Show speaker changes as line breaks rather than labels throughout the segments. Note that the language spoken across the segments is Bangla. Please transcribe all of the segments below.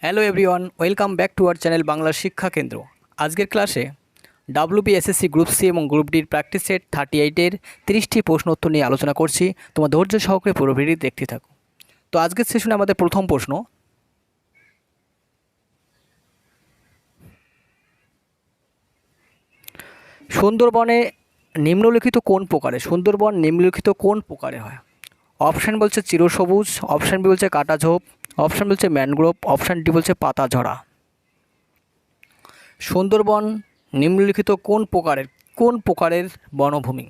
Hello everyone, welcome back to our channel Bangla শিক্ষা কেন্দ্র। আজকের ক্লাসে WBSSC গ্রুপ সি এবং গ্রুপ ডির প্র্যাকটিস সেট 38-এর 30টি প্রশ্ন উত্তর নিয়ে আলোচনা করছি। তোমার ধৈর্য সহকারে পুরো ভিডিও দেখতে থাকো। তো আজকের সেশনে আমাদের প্রথম প্রশ্ন, সুন্দরবনে নিম্নলিখিত কোন প্রকারে সুন্দরবন নিম্নলিখিত কোন প্রকারে হয়? অপশান বলছে চিরসবুজ, অপশান বি বলছে কাটা ঝোপ, অপশান বলছে ম্যানগ্রোভ, অপশান ডি বলছে পাতা ঝরা। সুন্দরবন নিম্নলিখিত কোন প্রকারের বনভূমি?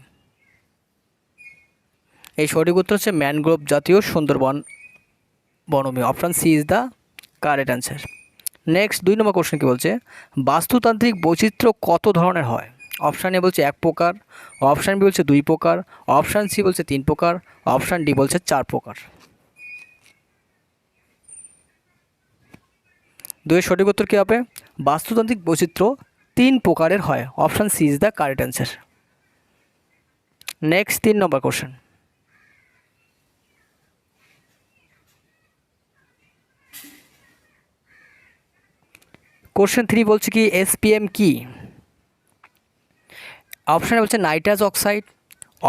এই সঠিক উত্তর হচ্ছে ম্যানগ্রোভ জাতীয় সুন্দরবন বনভূমি। Option C is the correct answer. Next 2 নম্বর কোশ্চেন কী বলছে, বাস্তুতান্ত্রিক বৈচিত্র্য কত ধরনের হয়? অপশান এ বলছে 1 প্রকার, অপশান বি বলছে 2 প্রকার, অপশান সি বলছে 3 প্রকার, অপশান ডি বলছে 4 প্রকার। 2 এর সঠিক উত্তর কী হবে? বাস্তুতান্ত্রিক বৈচিত্র্য 3 প্রকারের হয়। Option C is the correct answer. Next 3 number question, question 3 বলছে কি SPM কি? অপশান বলছে নাইট্রাস অক্সাইড,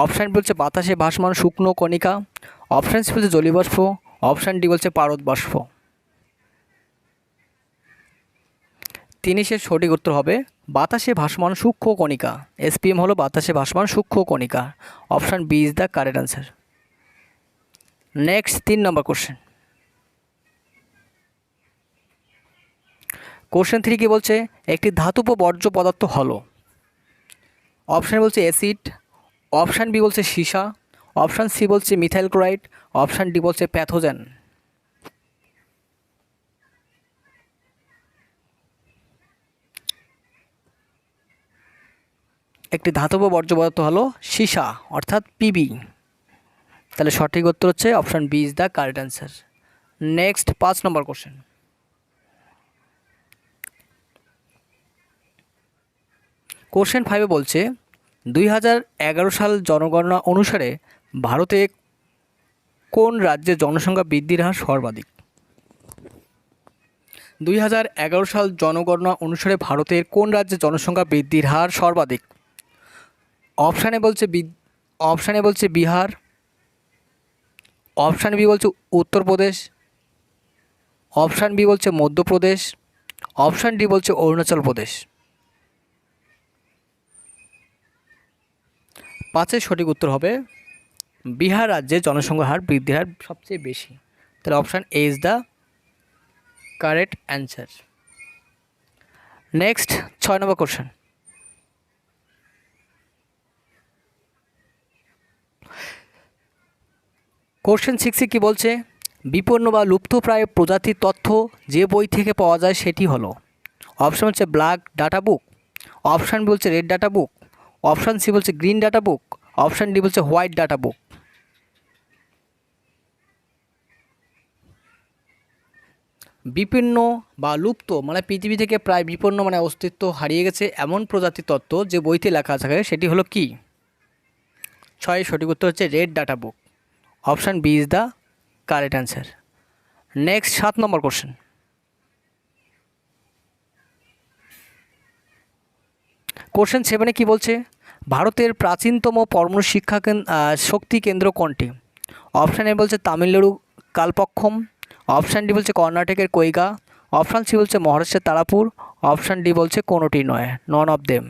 অপশান বলছে বাতাসে ভাসমান শুকনো কণিকা, অপশান সি বলছে জলীয়বাষ্প, অপশান ডি বলছে পারদ বাষ্প। 3 সঠিক উত্তর হবে বাতাসে ভাসমান সূক্ষ্ম কণিকা। SPM হলো বাতাসে ভাসমান সূক্ষ্ম কণিকা। Option B is the correct answer. Next 3 number question, question 3 কি বলছে, একটি ধাতব বর্জ্য পদার্থ হলো? অপশান বলছে অ্যাসিড, অপশান বি বলছে সীসা, অপশান সি বলছে মিথাইল ক্লোরাইড, অপশান ডি বলছে প্যাথোজেন। একটি ধাতব বর্জ্য পদার্থ হলো সীসা অর্থাৎ পিবি। তাহলে সঠিক উত্তর হচ্ছে option B is the correct answer. Next 5 number question, question 5 বলছে 2011 সাল জনগণনা অনুসারে ভারতে কোন রাজ্যে জনসংখ্যা বৃদ্ধির হার সর্বাধিক? 2011 সাল জনগণনা অনুসারে ভারতের কোন রাজ্যে জনসংখ্যা বৃদ্ধির হার সর্বাধিক? অপশানে বলছে বিহার, অপশান বি বলছে উত্তরপ্রদেশ, অপশান বি বলছে মধ্যপ্রদেশ, অপশান ডি বলছে অরুণাচল প্রদেশ। 5 সঠিক উত্তর হবে বিহার রাজ্যে জনসংখ্যার হার বৃদ্ধির হার সবচেয়ে বেশি। তাহলে option A is the correct answer. Next 6 number question, question 6 কি বলছে, বিপন্ন বা লুপ্তপ্রায় প্রজাতির তথ্য যে বই থেকে পাওয়া যায় সেটি হলো? অপশান হচ্ছে black data book, option B বলছে red data book, option C বলছে green data book, option D বলছে হোয়াইট ডাটা বুক। বিপন্ন বা লুপ্ত মানে পৃথিবী থেকে প্রায় বিপন্ন মানে অস্তিত্ব হারিয়ে গেছে এমন প্রজাতির তত্ত্ব যে বইতে লেখা থাকে সেটি হলো কি? 6 সঠিক উত্তর হচ্ছে red data book. Option B is the correct answer. Next 7 number question, question 7 কি বলছে, ভারতের প্রাচীনতম পরমাণু শক্তি কেন্দ্র কোনটি? অপশান এ বলছে তামিলনাড়ু কালপক্ষম, অপশান ডি বলছে কর্ণাটকের কৈগা, অপশান সি বলছে মহারাষ্ট্রের তারাপুর, অপশান ডি বলছে কোনোটি নয়, নন অফ দেম।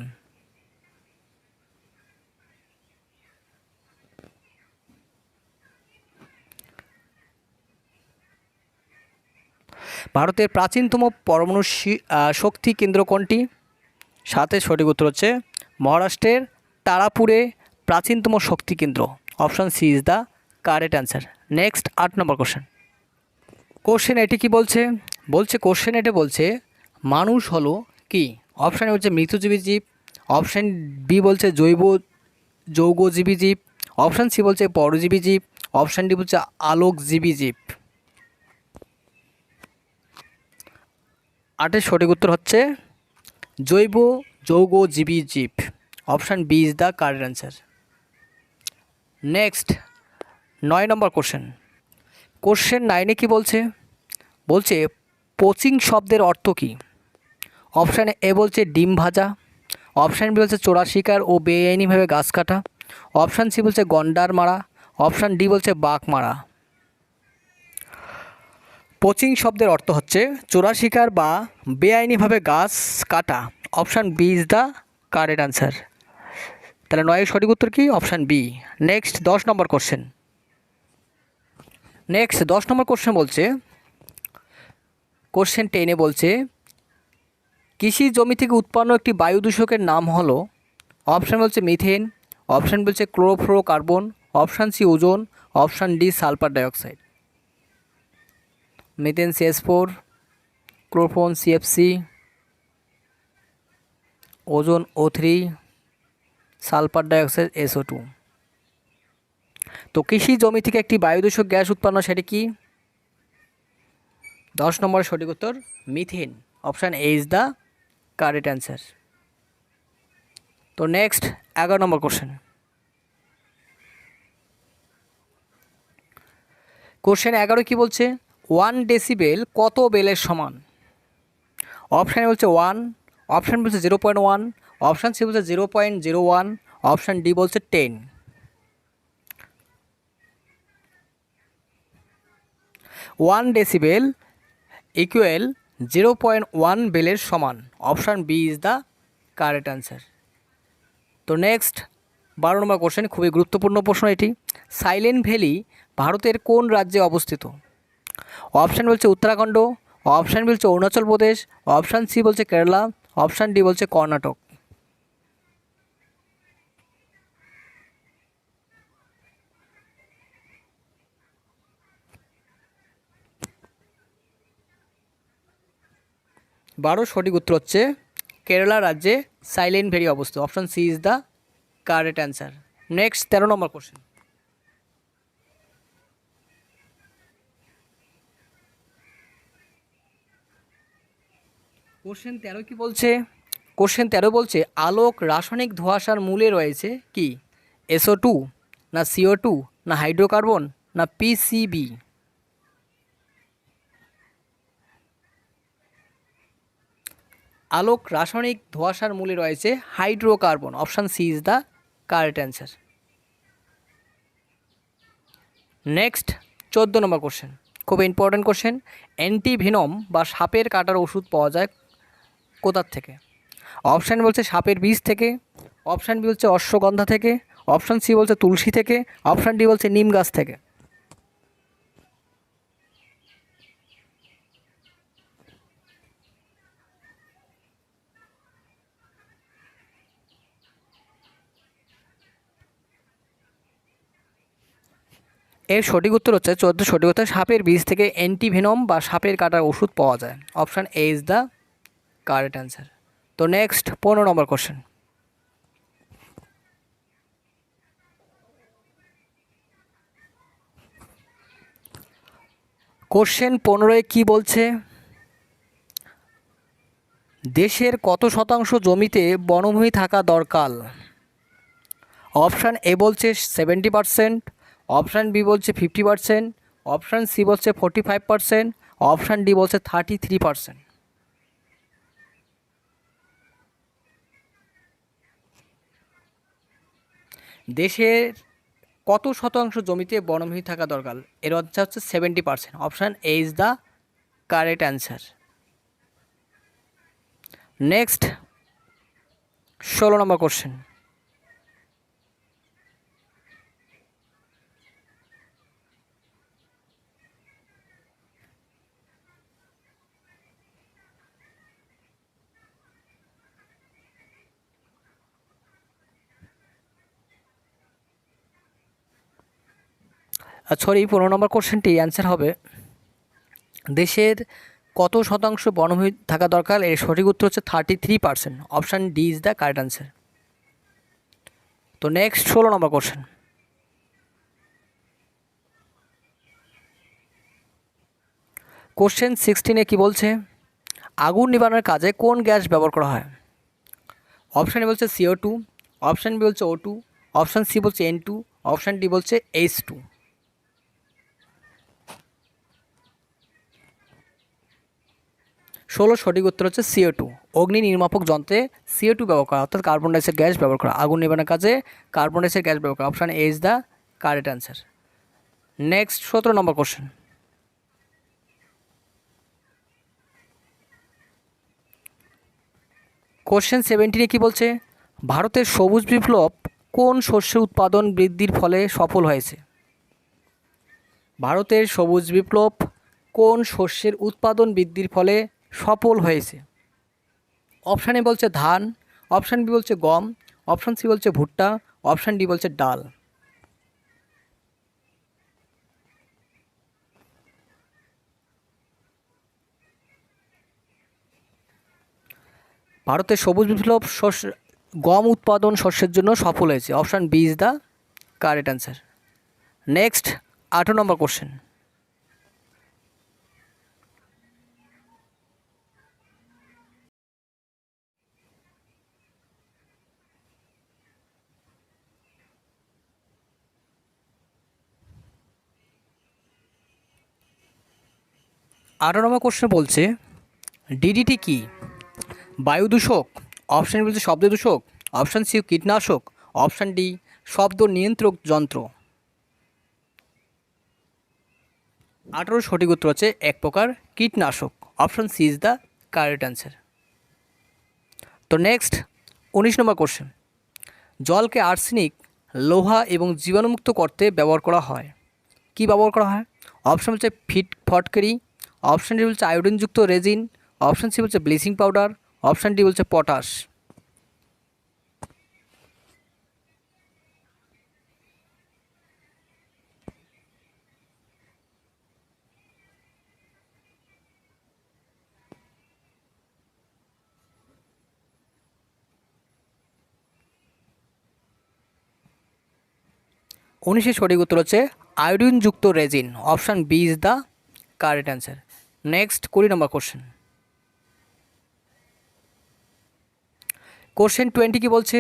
ভারতের প্রাচীনতম পরমাণু শক্তি কেন্দ্র কোনটি? 7 সঠিক উত্তর হচ্ছে মহারাষ্ট্রের তারাপুরে প্রাচীনতম শক্তি কেন্দ্র। Option C is the correct answer. Next 8 number question, question এটি কি বলছে, কোশ্চেন এটি বলছে মানুষ হলো কি? অপশান হচ্ছে মৃতজীবী জীব, অপশান বি বলছে যৌগজীবী জীব, অপশান সি বলছে পরজীবী জীব, অপশান ডি বলছে আলোকজীবী জীব। 8 সঠিক উত্তর হচ্ছে যৌগজীবী জীব। Option B is the correct answer. Next 9 number question, question 9 কি বলছে, পোচিং শব্দের অর্থ কী? অপশান এ বলছে ডিম ভাজা, অপশান বি বলছে চোরা শিকার ও বেআইনিভাবে গাছ কাটা, অপশান সি বলছে গন্ডার মারা, অপশান ডি বলছে বাঘ মারা। পোচিং শব্দের অর্থ হচ্ছে চোরা শিকার বা বেআইনিভাবে গাছ কাটা। Option B is the correct answer. তাহলে 9 সঠিক উত্তর কি? Option B. Next 10 number question. Next 10 number question বলছে, কোশ্চেন 10-এ বলছে কৃষি জমি থেকে উৎপন্ন একটি বায়ু দূষকের নাম হলো, অপশান বলছে মিথেন, অপশান বলছে chlorofluorocarbon, option C ozone, option D sulphur dioxide. Methane CH4, ক্লোরোফোন CFC, ozone O3, sulphur dioxide SO2। তো কৃষি জমি থেকে একটি বায়ুদূষক গ্যাস উৎপন্ন, সেটি কি? 10 নম্বরের সঠিক উত্তর methane. Option A is the correct answer. তো নেক্সট 11 নম্বর কোশ্চেন। কোশ্চেন 11 কি বলছে? 1 ডেসিবেল কত বেলের সমান? অপশানে বলছে 1, অপশান বলছে 0.1, অপশান সি বলছে 0.01, অপশান ডি বলছে 10। 1 ডেসিবেল ইকুয়াল 0.1 বেলের সমান। Option B is the correct answer. তো নেক্সট 12 নম্বর কোশ্চেন, খুবই গুরুত্বপূর্ণ প্রশ্ন এটি। সাইলেন্ট ভ্যালি ভারতের কোন রাজ্যে অবস্থিত? অপশান বলছে উত্তরাখণ্ড, অপশান বলছে অরুণাচল প্রদেশ, অপশান সি বলছে কেরালা, অপশান ডি বলছে কর্ণাটক। সঠিক উত্তর হচ্ছে কেরালা রাজ্যে সাইলেন্ট ভ্যালি অবস্থিত। Option C is the correct answer. Next 13 number question. Question 13 কি বলছে? কোশ্চেন 13 বলছে আলোক রাসায়নিক ধোঁয়াশার মূলে রয়েছে কি? SO2, না CO2, না হাইড্রোকার্বন, না PCB। আলোক রাসায়নিক ধোঁয়াশার মূলে রয়েছে hydrocarbon. Option C is the correct answer. Next 14 number question, খুব ইম্পর্ট্যান্ট কোশ্চেন। অ্যান্টিভেনম বা সাপের কাটার ওষুধ পাওয়া যায় কোথার থেকে? অপশান বলছে সাপের বিষ থেকে, অপশান বি বলছে অশ্বগন্ধা থেকে, অপশান সি বলছে তুলসী থেকে, অপশান ডি বলছে নিম গাছ থেকে। এর সঠিক উত্তর হচ্ছে 14 সঠিক উত্তর সাপের বীজ থেকে অ্যান্টিভেনম বা সাপের কাটার ওষুধ পাওয়া যায়। Option A is the correct answer. তো নেক্সট 15 নম্বর কোশ্চেন। কোশ্চেন 15 কি বলছে? দেশের কত শতাংশ জমিতে বনভূমি থাকা দরকার? অপশান এ বলছে 70%, অপশান বি বলছে 50%, অপশান সি বলছে 45%, অপশান ডি বলছে 33%। দেশের কত শতাংশ জমিতে বনভূমি থাকা দরকার? এর অর্থ হচ্ছে 70%। Option A is the correct answer. Next 16 নম্বর কোশ্চেন। সরি 15 নম্বর কোশ্চেনটি অ্যান্সার হবে দেশের কত শতাংশ বনভূমি থাকা দরকার? এর সঠিক উত্তর হচ্ছে 33%। Option D is the correct answer. তো নেক্সট 16 নম্বর কোশ্চেন। কোশ্চেন 16 কি বলছে? আগুন নিবানোর কাজে কোন গ্যাস ব্যবহার করা হয়? অপশান এ বলছে CO2, অপশান বি বলছে O2, অপশান সি বলছে N2, অপশান ডি বলছে H2। 16 সঠিক উত্তর হচ্ছে CO2। অগ্নি নির্মাপক যন্ত্রে CO2 ব্যবহার করা, অর্থাৎ কার্বন ডাইঅক্সাইড গ্যাস ব্যবহার করা, আগুন নেভানোর কাজে কার্বন ডাইঅক্সাইড গ্যাস ব্যবহার করা। Option A is the correct answer. Next 17 number question. Question 17 কি বলছে? ভারতের সবুজ বিপ্লব কোন শস্যের উৎপাদন বৃদ্ধির ফলে সফল হয়েছে? ভারতের সবুজ বিপ্লব কোন শস্যের উৎপাদন বৃদ্ধির ফলে সফল হয়েছে? অপশান এ বলছে ধান, অপশান বি বলছে গম, অপশান সি বলছে ভুট্টা, অপশান ডি বলছে ডাল। ভারতের সবুজ বিপ্লব গম উৎপাদন শস্যের জন্য সফল হয়েছে। Option B is the correct answer. Next 18 number question. Number question বলছে ডিডিটি কি? বায়ু দূষক, অপশান বলছে শব্দ দূষক, অপশান সি কীটনাশক, অপশান ডি শব্দ নিয়ন্ত্রক যন্ত্র। 18 সঠিক উত্তর হচ্ছে এক প্রকার কীটনাশক। Option C is the correct answer. তো নেক্সট 19 নম্বর কোশ্চেন। জলকে আর্সেনিক, লোহা এবং জীবাণুমুক্ত করতে ব্যবহার করা হয়। কি ব্যবহার করা হয়? অপশান হচ্ছে ফটকরি, অপশান ডি বলছে আয়োডিনযুক্ত রেজিন, অপশান সি বলছে ব্লিচিং পাউডার, অপশান ডি বলছে পটাশ। উনিশের সঠিক উত্তর হচ্ছে আয়োডিনযুক্ত resin. Option B is the correct answer. Next 20 নম্বর কোশ্চেন। কোশ্চেন 20 কি বলছে?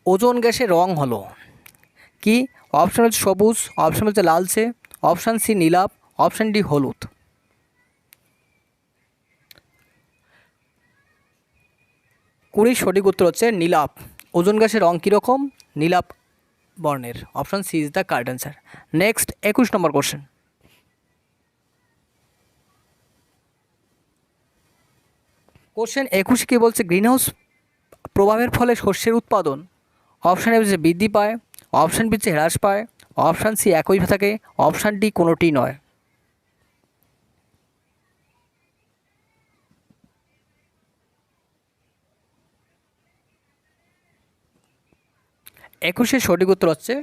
ওজোন গ্যাসের রং হলো কি? অপশান হচ্ছে সবুজ, অপশান হচ্ছে লালচে, অপশান সি নীলাভ, অপশান ডি হলুদ। কুড়ির সঠিক উত্তর হচ্ছে নীলাভ। ওজোন গ্যাসের রং কীরকম? নীলাভ বর্ণের। Option C is the correct answer. Next 21 number question. Question 21 কি বলছে? গ্রিনহাউস প্রভাবের ফলে শস্যের উৎপাদন অপশান এ হচ্ছে বৃদ্ধি পায়, অপশান বি হচ্ছে হ্রাস পায়, অপশান সি একই থাকে, অপশান ডি কোনোটি নয়। একুশের সঠিক উত্তর হচ্ছে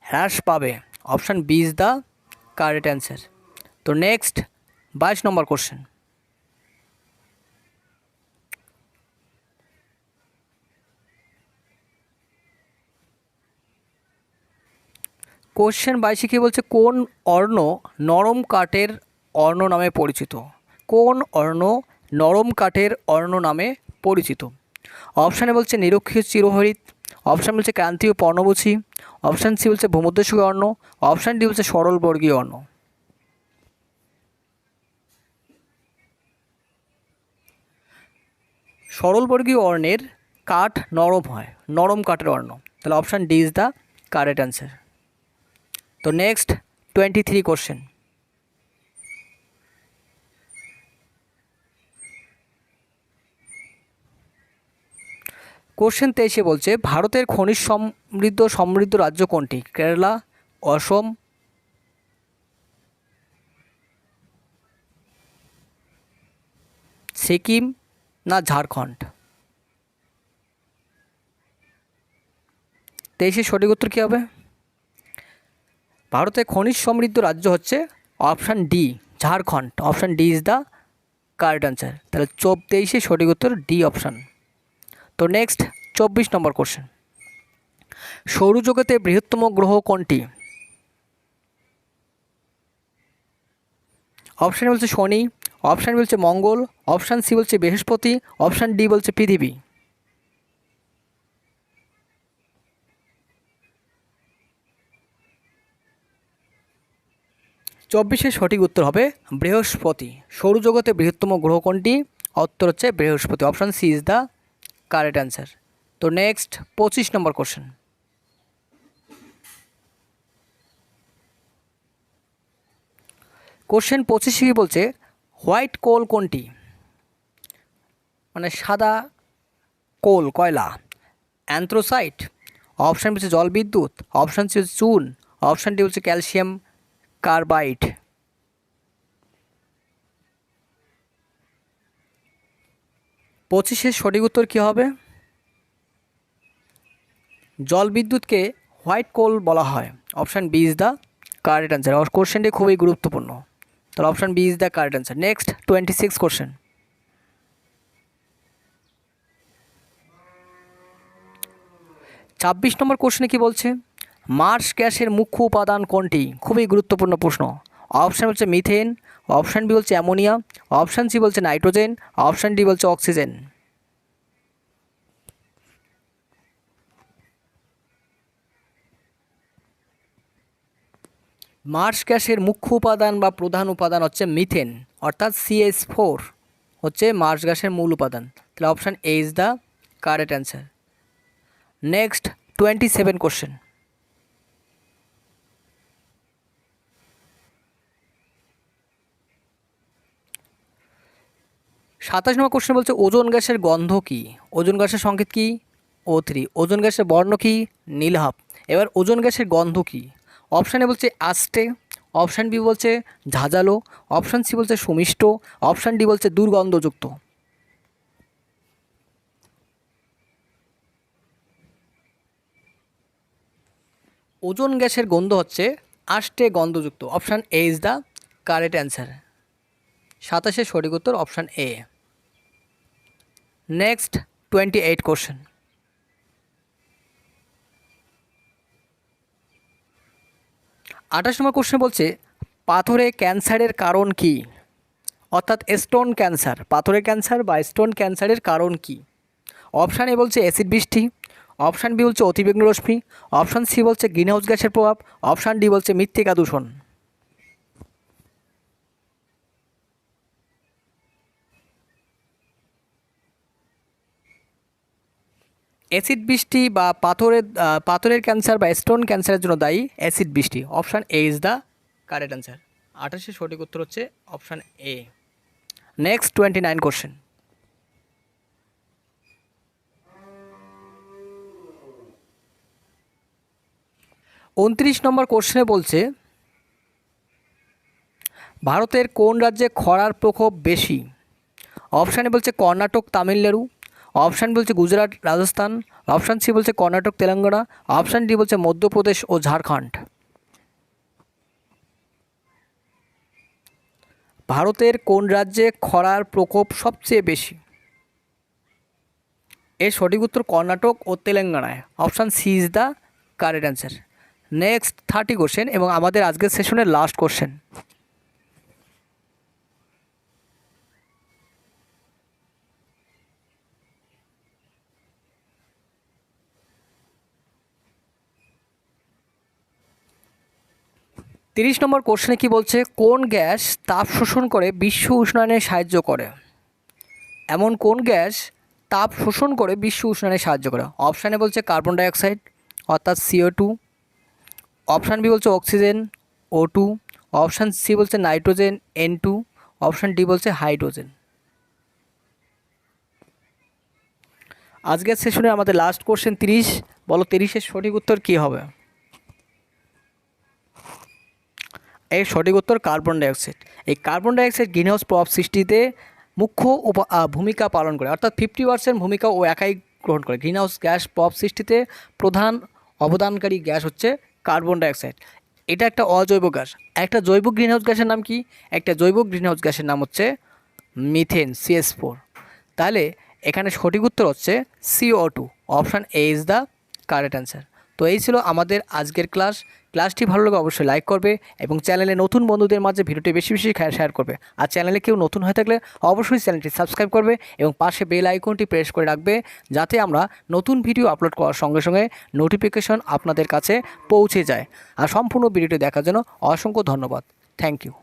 হ্রাস পাবে। Option B is the correct answer. তো নেক্সট 22 নম্বর কোশ্চেন। কোশ্চেন 22 কি বলছে? কোন অর্ণ নরম কাঠের অর্ণ নামে পরিচিত? কোন অর্ণ নরম কাঠের অর্ণ নামে পরিচিত? অপশানে বলছে নিরক্ষীয় চিরহরিত, অপশান বলছে ক্রান্তীয় পর্ণমোচী, অপশান সি বলছে ভূমধ্যসাগরীয় অর্ণ, অপশান ডি বলছে সরলবর্গীয় অর্ণ। সরলবর্গীয় অর্ণের কাঠ নরম হয়, নরম কাঠের অর্ণ। তাহলে option D is the correct answer. তো নেক্সট 23 কোশ্চেন। কোশ্চেন 23 বলছে ভারতের খনিজ সমৃদ্ধ রাজ্য কোনটি? কেরালা, অসম, সিকিম না ঝাড়খণ্ড? 23 সঠিক উত্তর কী হবে? ভারতের খনিজ সমৃদ্ধ রাজ্য হচ্ছে option D Jharkhand. Option D is the correct answer. তাহলে 23 সঠিক উত্তর ডি অপশান। তো নেক্সট 24 নম্বর কোশ্চেন। সৌরজগতের বৃহত্তম গ্রহ কোনটি? অপশান বলছে শনি, অপশান বলছে মঙ্গল, অপশান সি বলছে বৃহস্পতি, অপশান ডি বলছে পৃথিবী। চব্বিশের সঠিক উত্তর হবে বৃহস্পতি। সৌরজগতের বৃহত্তম গ্রহ কোনটি? উত্তর হচ্ছে বৃহস্পতি। Option C is the correct answer. তো নেক্সট 25 নম্বর কোশ্চেন। কোশ্চেন 25 কি বলছে, হোয়াইট কোল কোনটি? মানে সাদা কোল, কয়লা। অ্যান্থ্রোসাইট, অপশান বলছে জলবিদ্যুৎ, অপশান সি হচ্ছে চুন, অপশান ডি হচ্ছে ক্যালসিয়াম কার্বাইড। 25-এর সঠিক উত্তর কী হবে? জলবিদ্যুৎকে হোয়াইট কোল বলা হয়। Option B is the correct answer. কোশ্চেনটি খুবই গুরুত্বপূর্ণ, তাহলে option B is the correct answer. Next 26 question. 26 নম্বর কোশ্চেনে কি বলছে, মার্স গ্যাসের মুখ্য উপাদান কোনটি? খুবই গুরুত্বপূর্ণ প্রশ্ন। অপশান হচ্ছে মিথেন, অপশান বি বলছে অ্যামোনিয়া, অপশান সি বলছে নাইট্রোজেন, অপশান ডি বলছে অক্সিজেন। মার্স গ্যাসের মুখ্য উপাদান বা প্রধান উপাদান হচ্ছে মিথেন, অর্থাৎ CH4 হচ্ছে মার্স গ্যাসের মূল উপাদান। তাহলে option A is the correct answer. Next 27 question. 27 number question বলছে ওজোন গ্যাসের গন্ধ কী? ওজোন গ্যাসের সংকেত কী? O3। ওজোন গ্যাসের বর্ণ কী? নীলহাপ। এবার ওজোন গ্যাসের গন্ধ কী? অপশানে বলছে আষ্টে, অপশান বি বলছে ঝাঁঝালো, অপশান সি বলছে সুমিষ্ট, অপশান ডি বলছে দুর্গন্ধযুক্ত। ওজোন গ্যাসের গন্ধ হচ্ছে আষ্টে গন্ধযুক্ত। Option A is the correct answer. 27-এর সঠিক উত্তর অপশান এ। Next 28 question. 28 নম্বর কোশ্চেন বলছে পাথরে ক্যান্সারের কারণ কী? অর্থাৎ স্টোন ক্যান্সার, পাথরের ক্যান্সার বা স্টোন ক্যান্সারের কারণ কী? অপশান এ বলছে অ্যাসিড বৃষ্টি, অপশান বি বলছে অতিবেগুনি রশ্মি, অপশান সি বলছে গ্রিনহাউস গ্যাসের প্রভাব, অপশান ডি বলছে মৃত্তিকা দূষণ। অ্যাসিড বৃষ্টি বা পাথরের ক্যান্সার বা স্টোন ক্যান্সারের জন্য দায়ী অ্যাসিড বৃষ্টি। Option A is the correct answer. 28-এর সঠিক উত্তর হচ্ছে অপশান এ। Next 29 question. 29 নম্বর কোশ্চেনে বলছে ভারতের কোন রাজ্যে খরার প্রকোপ বেশি? অপশানে বলছে কর্ণাটক তামিলনাড়ু, অপশান বলছে গুজরাট রাজস্থান, অপশান সি বলছে কর্ণাটক তেলেঙ্গানা, অপশান ডি বলছে মধ্যপ্রদেশ ও ঝাড়খণ্ড। ভারতের কোন রাজ্যে খরার প্রকোপ সবচেয়ে বেশি? এর সঠিক উত্তর কর্ণাটক ও তেলেঙ্গানায়। Option C is the correct answer. Next 30 question এবং আমাদের আজকের সেশনের লাস্ট কোশ্চেন। তিরিশ নম্বর কোশ্চেনে কি বলছে, কোন গ্যাস তাপ শোষণ করে বিশ্ব উষ্ণায়নে সাহায্য করে? এমন কোন গ্যাস তাপ শোষণ করে বিশ্ব উষ্ণায়নে সাহায্য করে? অপশানে বলছে কার্বন ডাইঅক্সাইড অর্থাৎ CO2, অপশান বি বলছে অক্সিজেন O2, অপশান সি বলছে নাইট্রোজেন N2, অপশান ডি বলছে হাইড্রোজেন। আজকের সেশনে আমাদের লাস্ট কোশ্চেন 30। বলো 30-এর সঠিক উত্তর কী হবে? এর সঠিক উত্তর কার্বন ডাইঅক্সাইড। এই কার্বন ডাইঅক্সাইড গ্রিনহাউস প্রভাব সৃষ্টিতে মুখ্য ভূমিকা পালন করে, অর্থাৎ 50% ভূমিকা ও একাই গ্রহণ করে। গ্রিনহাউস গ্যাস প্রভাব সৃষ্টিতে প্রধান অবদানকারী গ্যাস হচ্ছে কার্বন ডাইঅক্সাইড। এটা একটা অজৈব গ্যাস। একটা জৈব গ্রিনহাউস গ্যাসের নাম কি? একটা জৈব গ্রিনহাউস গ্যাসের নাম হচ্ছে মিথেন CH4। তাহলে এখানে সঠিক উত্তর হচ্ছে CO2। Option A is the correct answer. তো এই ছিল আমাদের আজকের ক্লাসটি ভালো লাগে অবশ্যই লাইক করবে এবং চ্যানেলে নতুন বন্ধুদের মাঝে ভিডিওটি বেশি বেশি শেয়ার করবে। আর চ্যানেলে কেউ নতুন হয়ে থাকলে অবশ্যই চ্যানেলটি সাবস্ক্রাইব করবে এবং পাশে বেল আইকনটি প্রেস করে রাখবে, যাতে আমরা নতুন ভিডিও আপলোড করার সঙ্গে সঙ্গে নোটিফিকেশন আপনাদের কাছে পৌঁছে যায়। আর সম্পূর্ণ ভিডিওটি দেখার জন্য অসংখ্য ধন্যবাদ। Thank you.